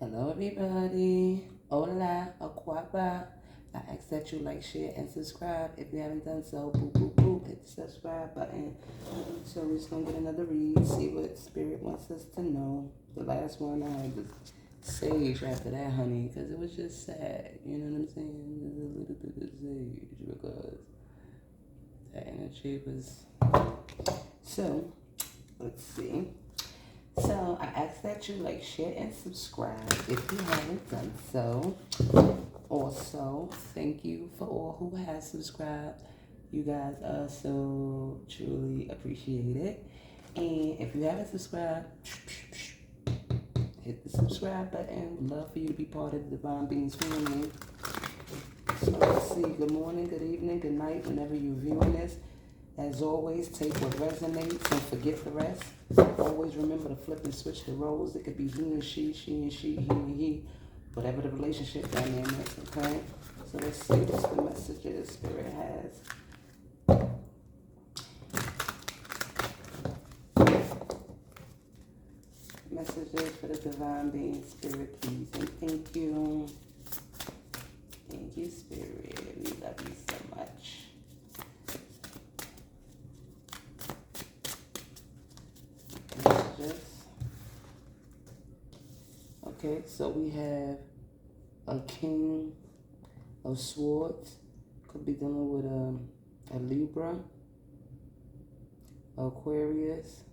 Hello, everybody. Hola, aquaba. I ask that you like, share, and subscribe. If you haven't done so, boop, boop, boop, hit the subscribe button. So we're just going to get another read, see what Spirit wants us to know. The last one, I had the sage after that, honey, because it was just sad. You know what I'm saying? There's a little bit of sage because that energy was... So, let's see. So I ask that you like, share, and subscribe if you haven't done so. Also, thank you for all who has subscribed. You guys are so truly appreciated. And if you haven't subscribed, hit the subscribe button. We'd love for you to be part of the Divine Beings family. So let's see. Good morning, good evening, good night, whenever you're viewing this. As always, take what resonates and forget the rest. Always remember to flip and switch the roles. It could be he and she and she, he and he, whatever the relationship dynamic, okay? So let's see what's the messages Spirit has. Messages for the Divine Being, Spirit, please, and thank you. Thank you, Spirit. We love you so much. Okay, so we have a King of Swords. Could be dealing with a Libra, Aquarius,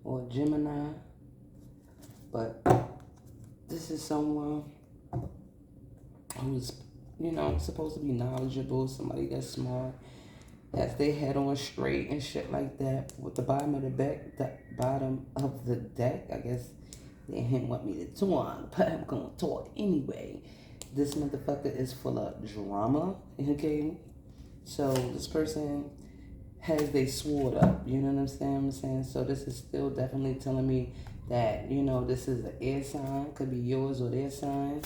or Gemini. But this is someone who's, supposed to be knowledgeable, somebody that's smart, has their head on straight and shit like that. With the bottom of the deck, I guess they didn't want me to talk, but I'm gonna talk anyway. This motherfucker is full of drama, okay? So this person has they sword up, you know what I'm saying? So this is still definitely telling me that, this is an air sign, could be yours or their sign.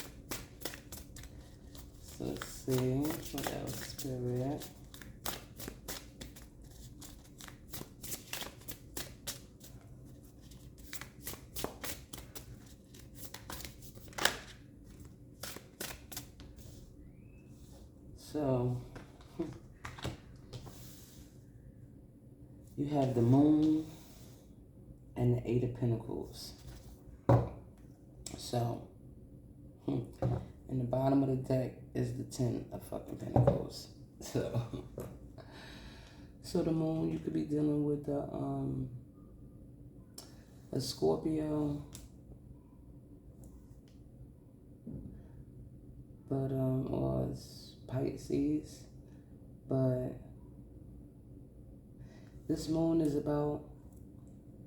So let's see, what else, Spirit? So, you have the Moon and the Eight of Pentacles. So, in the bottom of the deck is the Ten of fucking Pentacles. So the Moon, you could be dealing with a Scorpio, but or Pisces, but this Moon is about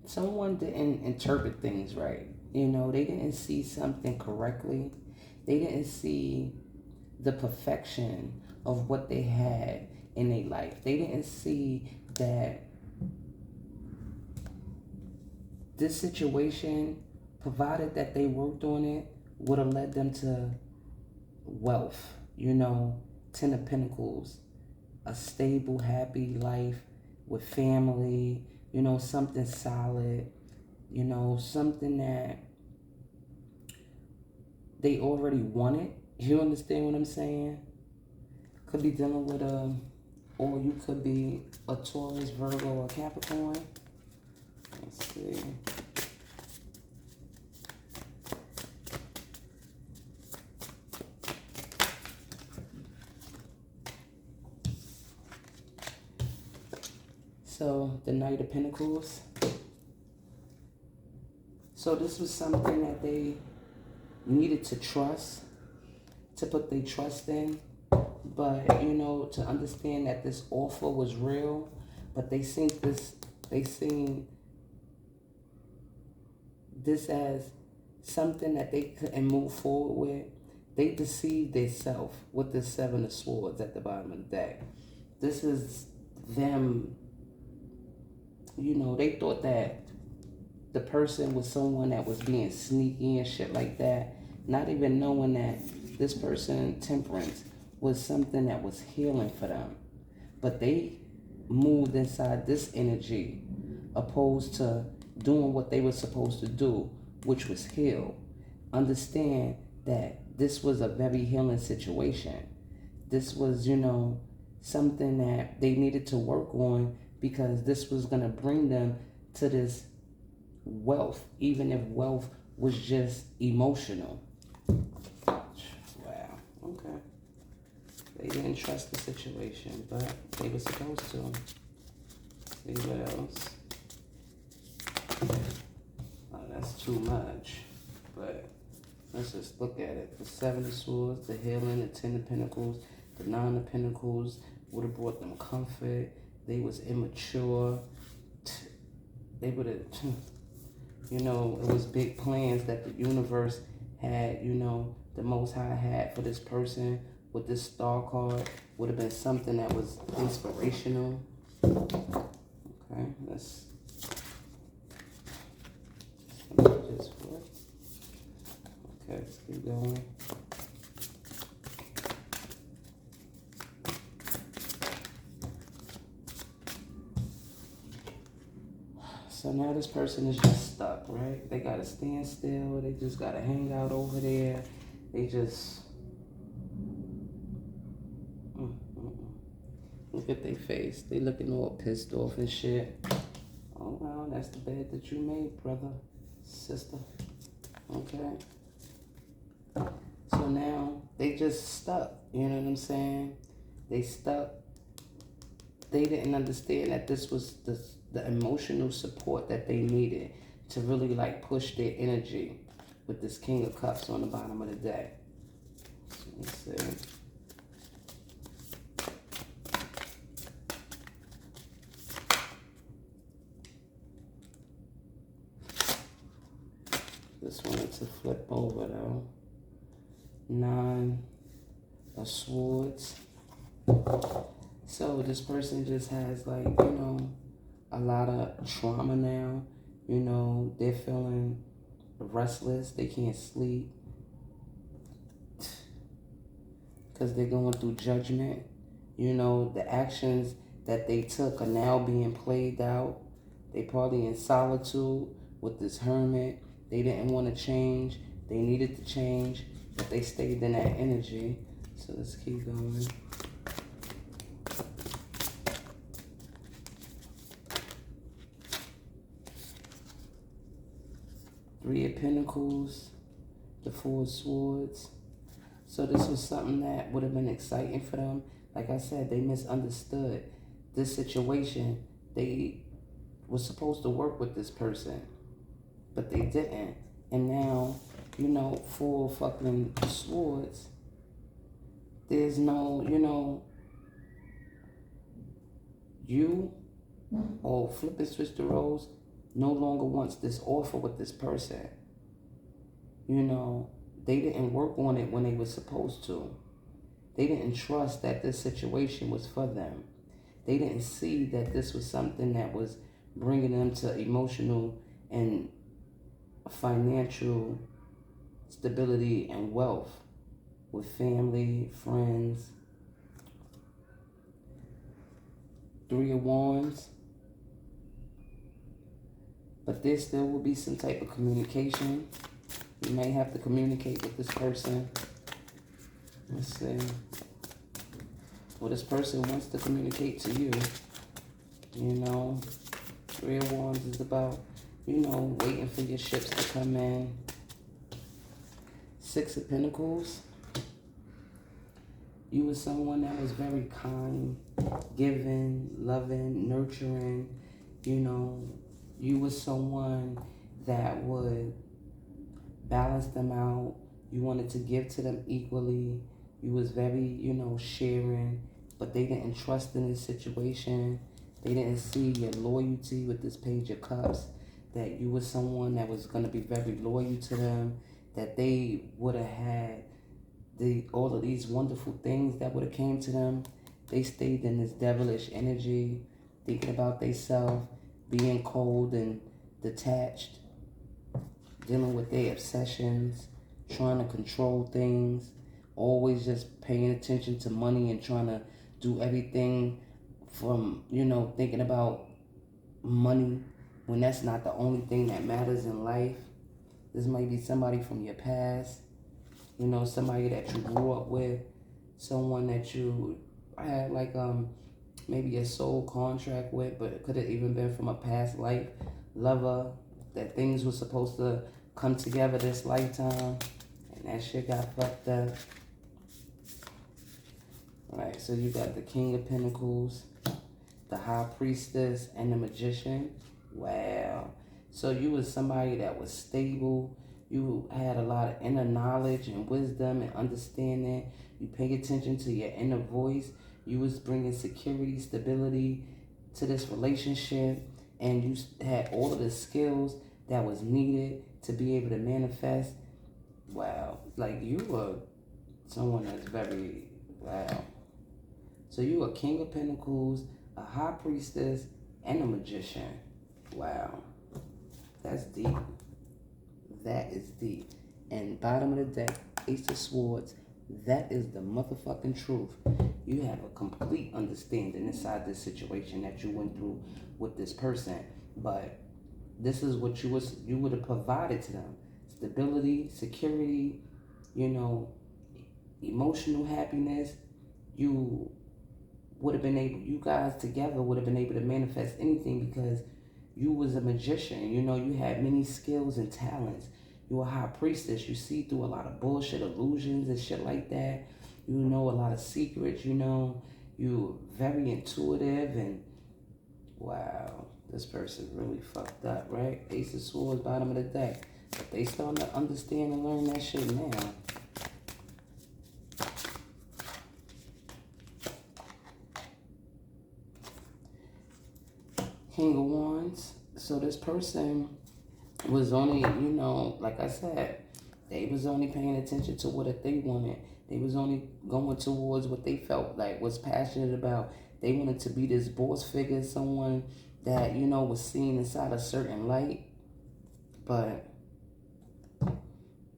someone didn't interpret things right. They didn't see something correctly. They didn't see the perfection of what they had in their life. They didn't see that this situation, provided that they worked on it, would have led them to wealth, Ten of Pentacles, a stable, happy life with family, something solid, something that they already wanted. You understand what I'm saying? Could be dealing with or you could be a Taurus, Virgo, or Capricorn. Let's see. So the Knight of Pentacles. So this was something that they needed to trust, to put their trust in. But, to understand that this offer was real, but they seen this as something that they couldn't move forward with. They deceived themselves with the Seven of Swords at the bottom of the deck. This is them, they thought that the person was someone that was being sneaky and shit like that, not even knowing that this person, Temperance, was something that was healing for them. But they moved inside this energy opposed to doing what they were supposed to do, which was heal. understand that this was a very healing situation. This was, something that they needed to work on because this was going to bring them to this wealth, even if wealth was just emotional. Wow, okay. They didn't trust the situation, but they were supposed to. See what else? Oh, that's too much, but let's just look at it. The Seven of Swords, the healing, the Ten of Pentacles, the Nine of Pentacles would have brought them comfort. They was immature. They would have, it was big plans that the universe had, the Most High had for this person with this Star card. Would have been something that was inspirational. Okay, let's just what? Okay, let's keep going. So now this person is just stuck, right? They gotta stand still. They just gotta hang out over there. They just look at their face. They looking all pissed off and shit. Oh well, that's the bed that you made, brother, sister. Okay. So now they just stuck. You know what I'm saying? They stuck. They didn't understand that this was the emotional support that they needed to really like push their energy with this King of Cups on the bottom of the deck. So let's see. Just wanted to flip over though. Nine of Swords. So this person just has like, a lot of trauma now. They're feeling restless. They can't sleep because they're going through judgment. The actions that they took are now being played out. They probably in solitude with this hermit. They didn't want to change. They needed to change, but they stayed in that energy. So let's keep going. Three of Pentacles, the Four of Swords. So this was something that would have been exciting for them. Like I said, they misunderstood this situation. They were supposed to work with this person, but they didn't. And now, Four fucking Swords. There's no, you or flip and switch the roles no longer wants this offer with this person. They didn't work on it when they were supposed to. They didn't trust that this situation was for them. They didn't see that this was something that was bringing them to emotional and financial stability and wealth with family, friends. Three of Wands. But there still will be some type of communication. You may have to communicate with this person. Let's see. Well, this person wants to communicate to you. Three of Wands is about, waiting for your ships to come in. Six of Pentacles. You were someone that was very kind, giving, loving, nurturing. You were someone that would balance them out. You wanted to give to them equally. You was very, sharing, but they didn't trust in this situation. They didn't see your loyalty with this Page of Cups, that you were someone that was going to be very loyal to them, that they would have had all of these wonderful things that would have came to them. They stayed in this devilish energy, thinking about themselves, being cold and detached, dealing with their obsessions, trying to control things, always just paying attention to money and trying to do everything from, thinking about money when that's not the only thing that matters in life. This might be somebody from your past, you know, somebody that you grew up with, someone that you had like maybe a soul contract with, but it could have even been from a past life lover, that things were supposed to come together this lifetime, and that shit got fucked up. Alright, so you got the King of Pentacles, the High Priestess, and the Magician. Wow. So you was somebody that was stable. You had a lot of inner knowledge and wisdom and understanding. You pay attention to your inner voice. You was bringing security, stability to this relationship. And you had all of the skills that was needed to be able to manifest. Wow. Like you were someone that's very, wow. So you a King of Pentacles, a High Priestess, and a Magician. Wow. That's deep. That is deep. And bottom of the deck, Ace of Swords. That is the motherfucking truth. You have a complete understanding inside this situation that you went through with this person. But this is what you would have provided to them. Stability, security, you know, emotional happiness. You would have been able, you guys together would have been able to manifest anything because you was a magician. You know, you had many skills and talents. You were a high priestess. You see through a lot of bullshit, illusions and shit like that. You know a lot of secrets, you know. You very intuitive and wow, this person really fucked up, right? Ace of Swords, bottom of the deck. But they starting to understand and learn that shit now. King of Wands. So this person was only, you know, like I said, they was only paying attention to what they wanted. They was only going towards what they felt like, was passionate about. They wanted to be this boss figure, someone that, you know, was seen inside a certain light. But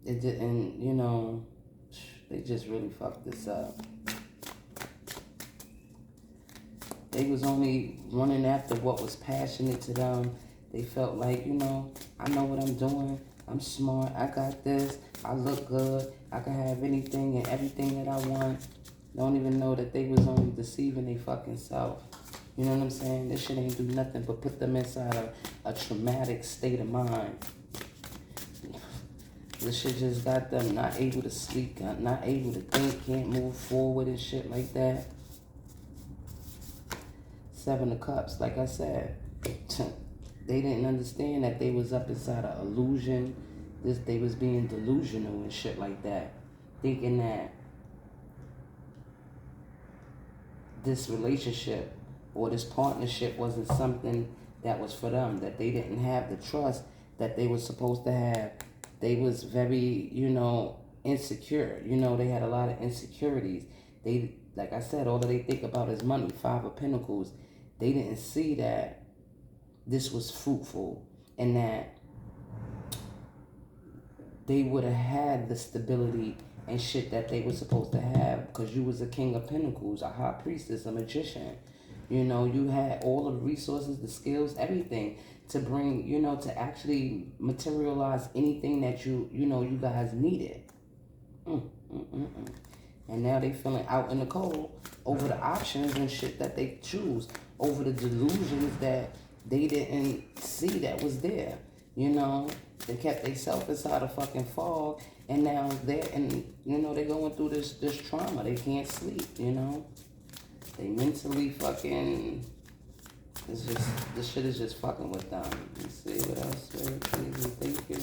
it didn't, you know, they just really fucked this up. They was only running after what was passionate to them. They felt like, you know, I know what I'm doing. I'm smart. I got this. I look good. I can have anything and everything that I want. Don't even know that they was only deceiving their fucking self. You know what I'm saying? This shit ain't do nothing but put them inside a traumatic state of mind. This shit just got them not able to sleep, not able to think, can't move forward and shit like that. Seven of Cups, like I said, they didn't understand that they was up inside an illusion. They was being delusional and shit like that, thinking that this relationship or this partnership wasn't something that was for them, that they didn't have the trust that they were supposed to have. They was very, you know, insecure. You know, they had a lot of insecurities. They, like I said, all that they think about is money. Five of Pentacles. They didn't see that this was fruitful and that they would have had the stability and shit that they were supposed to have because you was a King of Pentacles, a High Priestess, a Magician. You know, you had all of the resources, the skills, everything to bring, you know, to actually materialize anything that you know, you guys needed. And now they feeling out in the cold over the options and shit that they choose, over the delusions that they didn't see that was there. You know, they kept themselves inside a fucking fog, and now they're, and you know, they're going through this trauma. They can't sleep, you know. They mentally fucking, it's just, this shit is just fucking with them. Let's see what else, please, thank you.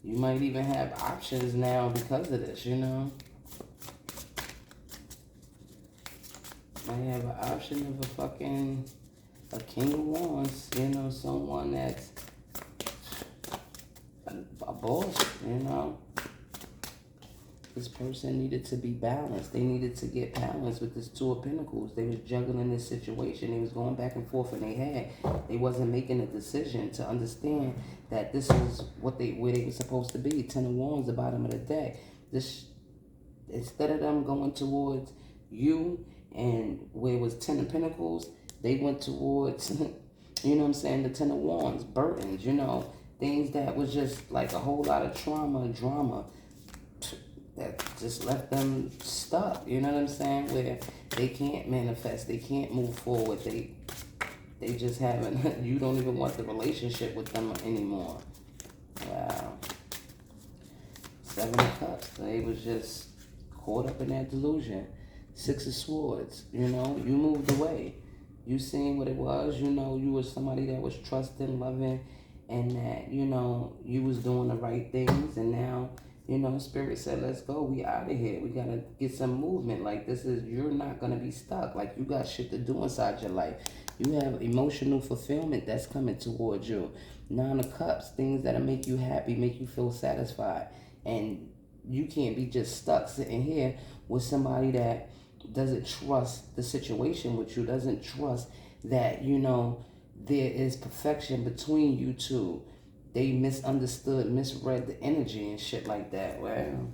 You might even have options now because of this, you know. Might have an option of a King of Wands, you know, someone that's a boss, you know. This person needed to be balanced. They needed to get balanced with this Two of Pentacles. They was juggling this situation. They was going back and forth in their head. They wasn't making a decision to understand that this is where they were supposed to be. Ten of Wands, the bottom of the deck. This, instead of them going towards you, and where it was Ten of Pentacles, they went towards, you know what I'm saying, the Ten of Wands, burdens, things that was just like a whole lot of trauma and drama that just left them stuck, you know what I'm saying, where they can't manifest, they can't move forward, they just haven't, you don't even want the relationship with them anymore. Wow. Seven of Cups, they was just caught up in that delusion. Six of Swords, you moved away. You seen what it was, you were somebody that was trusting, loving, and that, you was doing the right things, and now, Spirit said, let's go, we out of here. We gotta get some movement. Like, you're not gonna be stuck. Like, you got shit to do inside your life. You have emotional fulfillment that's coming towards you. Nine of Cups, things that'll make you happy, make you feel satisfied. And you can't be just stuck sitting here with somebody that doesn't trust the situation with you, doesn't trust that, there is perfection between you two. They misunderstood, misread the energy and shit like that. Well,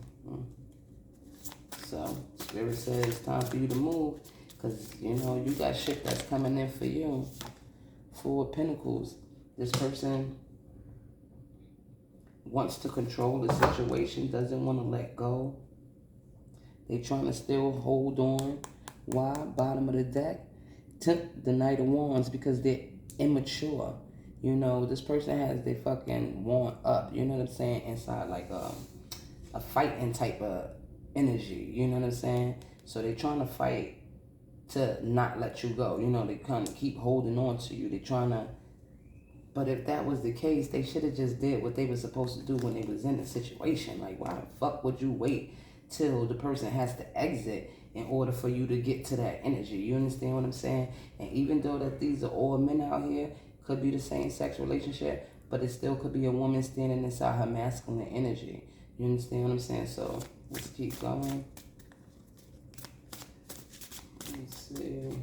so Spirit says it's time for you to move, because, you got shit that's coming in for you. Four of Pentacles. This person wants to control the situation, doesn't want to let go. They trying to still hold on. Why? Bottom of the deck. The Knight of Wands, because they're immature. This person has their fucking wand up, you know what I'm saying, inside like a fighting type of energy, you know what I'm saying? So they're trying to fight to not let you go. They kind of keep holding on to you. They're trying to, but if that was the case, they should have just did what they were supposed to do when they was in the situation. Like, why the fuck would you wait till the person has to exit in order for you to get to that energy? You understand what I'm saying? And even though that these are all men out here, could be the same sex relationship, but it still could be a woman standing inside her masculine energy. You understand what I'm saying? So let's keep going. Let's see.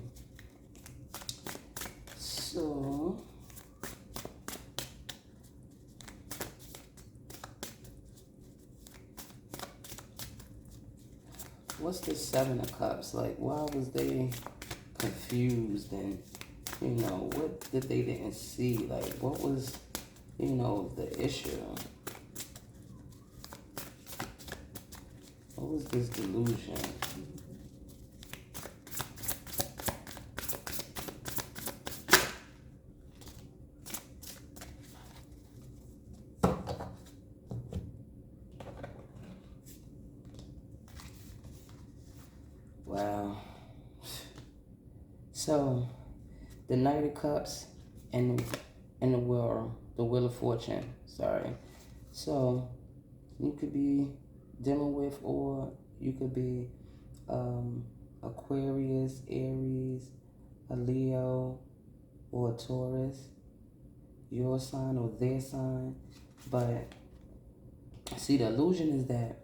So what's the Seven of Cups? Like, why was they confused, and what did they didn't see? Like, what was, the issue? What was this delusion? Wow. So the Knight of Cups and the Wheel of Fortune. Sorry. So you could be dealing with, or you could be Aquarius, Aries, a Leo, or a Taurus. Your sign or their sign. But see, the illusion is that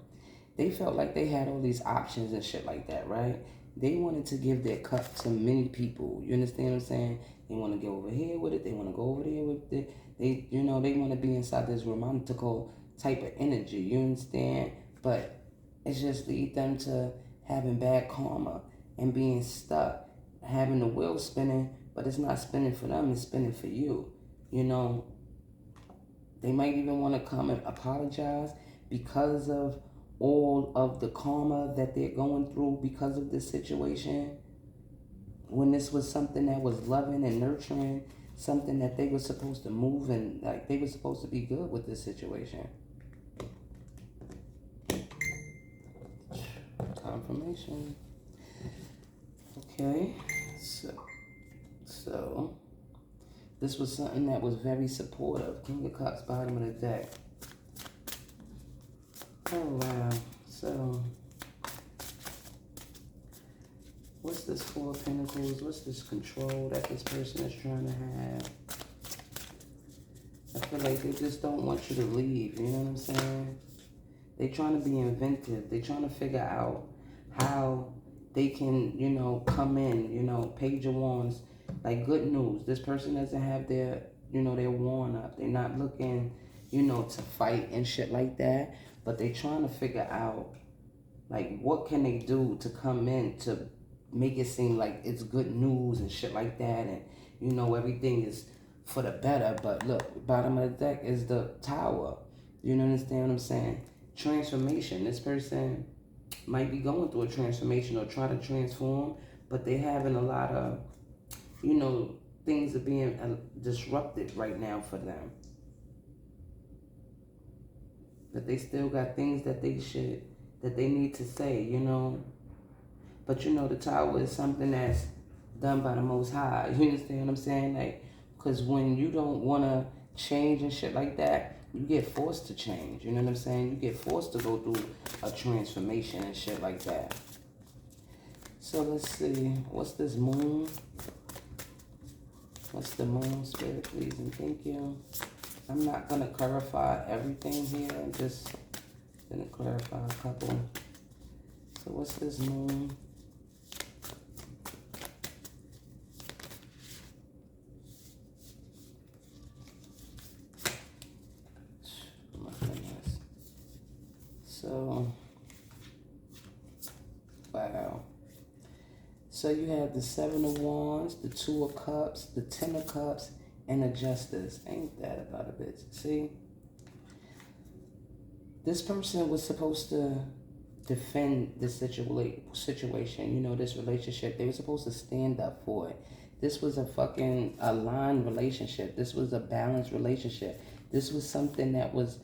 they felt like they had all these options and shit like that, right? They wanted to give their cup to many people. You understand what I'm saying? They want to go over here with it. They want to go over there with it. They want to be inside this romantical type of energy. You understand? But it's just lead them to having bad karma and being stuck, having the wheel spinning, but it's not spinning for them. It's spinning for you. They might even want to come and apologize because of all of the karma that they're going through because of this situation, when this was something that was loving and nurturing, something that they were supposed to move, and like they were supposed to be good with this situation. Confirmation. Okay, so this was something that was very supportive. King of Cups, bottom of the deck. Oh, wow. So, what's this Four of Pentacles? What's this control that this person is trying to have? I feel like they just don't want you to leave. You know what I'm saying? They're trying to be inventive. They're trying to figure out how they can, come in, Page of Wands. Like, good news. This person doesn't have their, their wand up. They're not looking, to fight and shit like that. But they're trying to figure out, like, what can they do to come in to make it seem like it's good news and shit like that, and you know everything is for the better. But look, bottom of the deck is the Tower. You know, understand what I'm saying? Transformation. This person might be going through a transformation or try to transform, but they're having a lot of, you know, things are being disrupted right now for them. But they still got things that they need to say, you know. But you know, the Tower is something that's done by the Most High. You understand what I'm saying? Like, because when you don't want to change and shit like that, you get forced to change. You know what I'm saying? You get forced to go through a transformation and shit like that. So let's see. What's this moon? What's the moon, Spirit, please and thank you. I'm not going to clarify everything here. I'm just going to clarify a couple. So what's this moon? My goodness. So, wow. So you have the Seven of Wands, the Two of Cups, the Ten of Cups, and the Justice. Ain't that about a bitch? See? This person was supposed to defend this situation, you know, this relationship. They were supposed to stand up for it. This was a fucking aligned relationship. This was a balanced relationship. This was something that was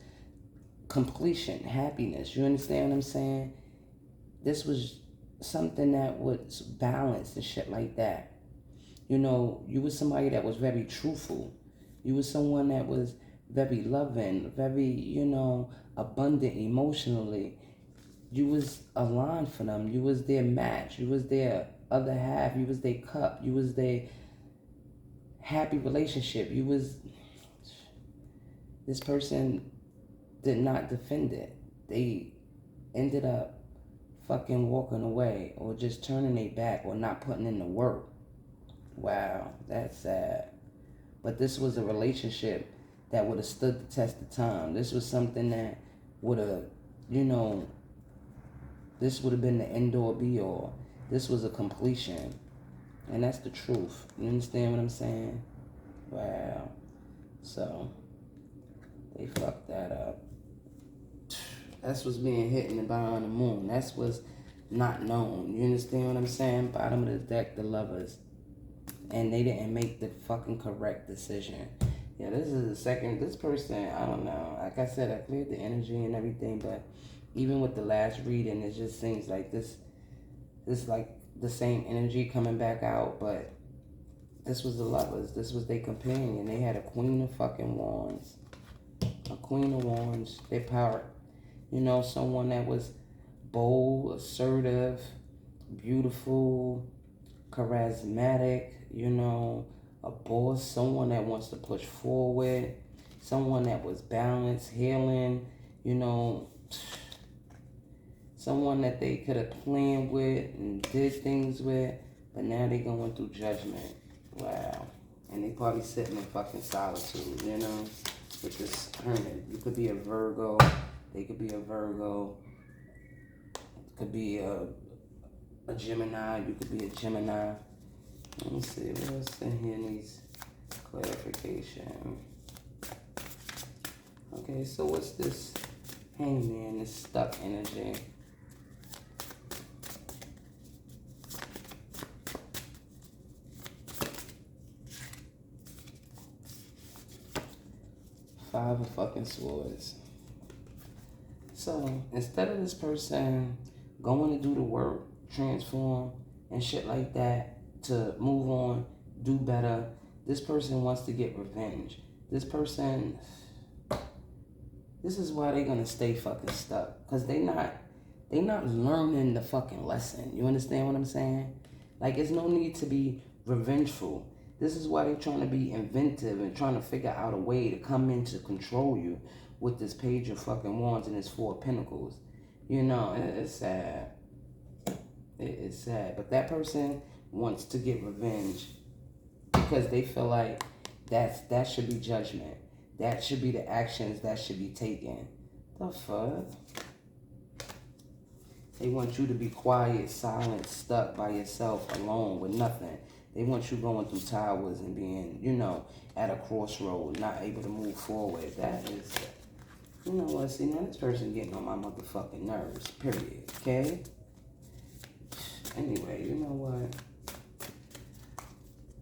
completion, happiness. You understand what I'm saying? This was something that was balanced and shit like that. You know, you was somebody that was very truthful. You was someone that was very loving, very, you know, abundant emotionally. You was aligned for them. You was their match. You was their other half. You was their cup. You was their happy relationship. You was... This person did not defend it. They ended up fucking walking away or just turning their back or not putting in the work. Wow, that's sad. But this was a relationship that would have stood the test of time. This was something that would have, you know, this would have been the end all be all. This was a completion. And that's the truth. You understand what I'm saying? Wow. So, they fucked that up. That's what's being hit in the bottom of the moon. That's what's not known. You understand what I'm saying? Bottom of the deck, the Lovers. And they didn't make the fucking correct decision. Yeah, this is the second. This person, I don't know. Like I said, I cleared the energy and everything, but even with the last reading, it just seems like this like the same energy coming back out, but this was the Lovers. This was their companion. They had a Queen of fucking Wands. A Queen of Wands. They power. You know, someone that was bold, assertive, beautiful, charismatic, you know, a boss, someone that wants to push forward, someone that was balanced, healing, you know, someone that they could have planned with and did things with, but now they going through judgment. Wow. And they probably sitting in fucking solitude, you know, with this hermit. You could be a Virgo. They could be a Virgo. It could be a Gemini. You could be a Gemini. Let me see. What else in here needs clarification? Okay, so what's this Hangman, this stuck energy? Five of fucking Swords. So instead of this person going to do the work, transform, and shit like that to move on, do better, this person wants to get revenge. This person, this is why they're gonna stay fucking stuck. Cause they not learning the fucking lesson. You understand what I'm saying? Like, there's no need to be revengeful. This is why they're trying to be inventive and trying to figure out a way to come in to control you with this Page of fucking Wands and this Four of Pentacles. You know, it's sad. It's sad. But that person wants to get revenge because they feel like that should be judgment. That should be the actions that should be taken. The fuck? They want you to be quiet, silent, stuck by yourself, alone, with nothing. They want you going through towers and being, you know, at a crossroad, not able to move forward. That is, you know what, see, now this person getting on my motherfucking nerves, period, okay? Anyway, you know what?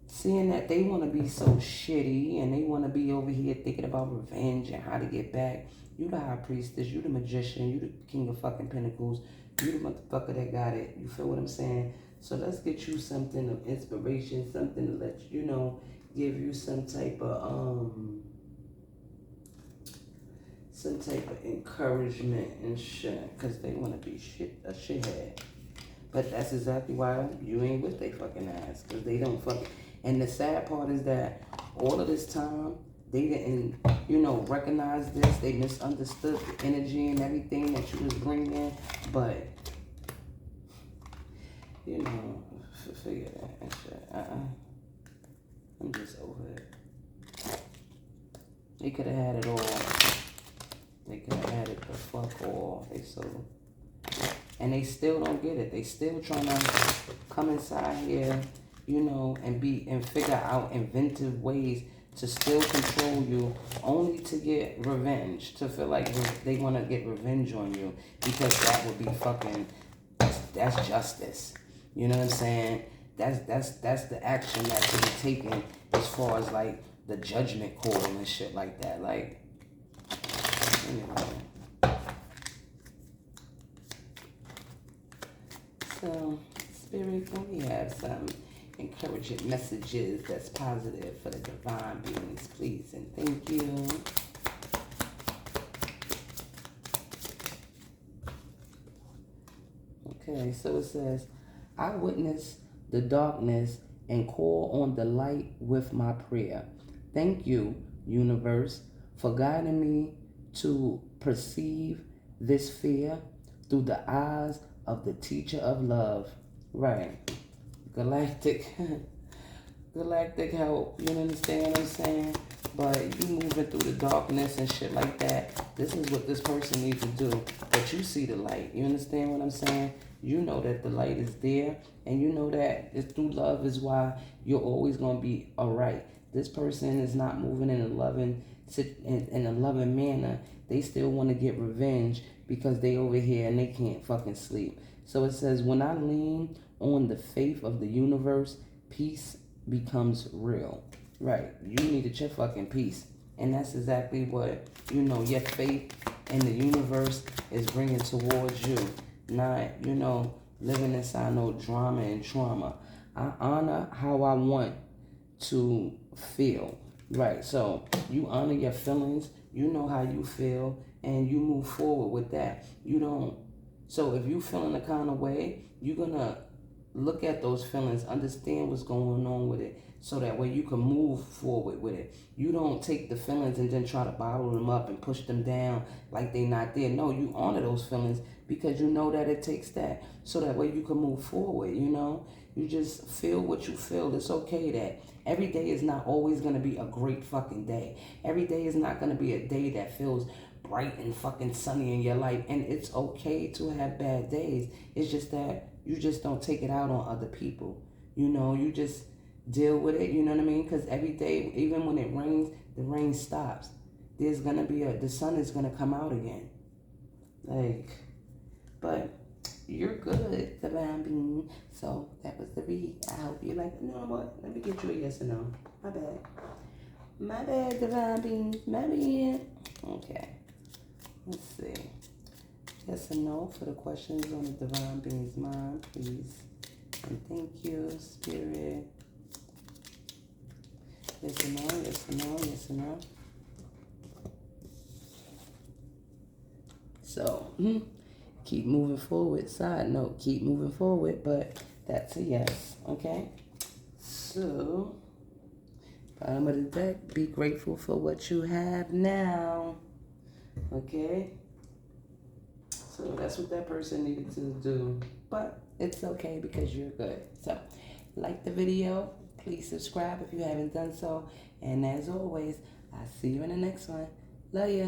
Seeing that they want to be so shitty and they want to be over here thinking about revenge and how to get back. You the high priestess, you the magician, you the king of fucking pentacles, you the motherfucker that got it. You feel what I'm saying? So let's get you something of inspiration, something to let you know, give you some type of encouragement and shit, because they want to be a shithead. But that's exactly why you ain't with they fucking ass, because they don't fuck. And the sad part is that all of this time, they didn't, you know, recognize this. They misunderstood the energy and everything that you was bringing. But, you know, figure that and shit. I'm just over it. They could have had it all. They could have had it the fuck all. And they still don't get it. They still trying to come inside here, you know, and figure out inventive ways to still control you, only to get revenge, to feel like they want to get revenge on you, because that would be fucking, that's justice. You know what I'm saying? That's the action that should be taken as far as like the judgment call and shit like that. Like, anyway. So, Spirit, can we have some encouraging messages that's positive for the divine beings, please, and thank you. Okay, so it says, I witness the darkness and call on the light with my prayer. Thank you, universe, for guiding me to perceive this fear through the eyes of the teacher of love. Right. Galactic help, you understand what I'm saying? But you moving through the darkness and shit like that, this is what this person needs to do. But you see the light, you understand what I'm saying? You know that the light is there, and you know that it's through love is why you're always going to be all right. This person is not moving in a loving manner. They still want to get revenge because they over here and they can't fucking sleep. So it says, when I lean on the faith of the universe, peace becomes real. Right. You needed your fucking peace. And that's exactly what, you know, your faith in the universe is bringing towards you. Not, you know, living inside no drama and trauma. I honor how I want to feel. Right. So you honor your feelings. You know how you feel. And you move forward with that. You don't. So if you feeling a kind of way, you're going to look at those feelings, understand what's going on with it, so that way you can move forward with it. You don't take the feelings and then try to bottle them up and push them down like they not there. No, you honor those feelings because you know that it takes that, so that way you can move forward, you know? You just feel what you feel. It's okay that every day is not always going to be a great fucking day. Every day is not going to be a day that feels bright and fucking sunny in your life. And it's okay to have bad days. It's just that you just don't take it out on other people. You know, you just deal with it, you know what I mean? Because every day, even when it rains, the rain stops. There's going to be the sun is going to come out again. Like, but you're good, divine being. So that was the read. I hope you like, you know what? Let me get you a yes or no. My bad. My bad, divine being. My bad. Okay. Let's see. Yes or no for the questions on the divine being's mind, please. And thank you, Spirit. Yes or no, yes or no, yes or no. So, keep moving forward. Side note, keep moving forward, but that's a yes, okay? So, bottom of the deck, be grateful for what you have now, okay? So that's what that person needed to do, but it's okay because you're good. So, like the video, please subscribe if you haven't done so, and as always, I'll see you in the next one. Love ya.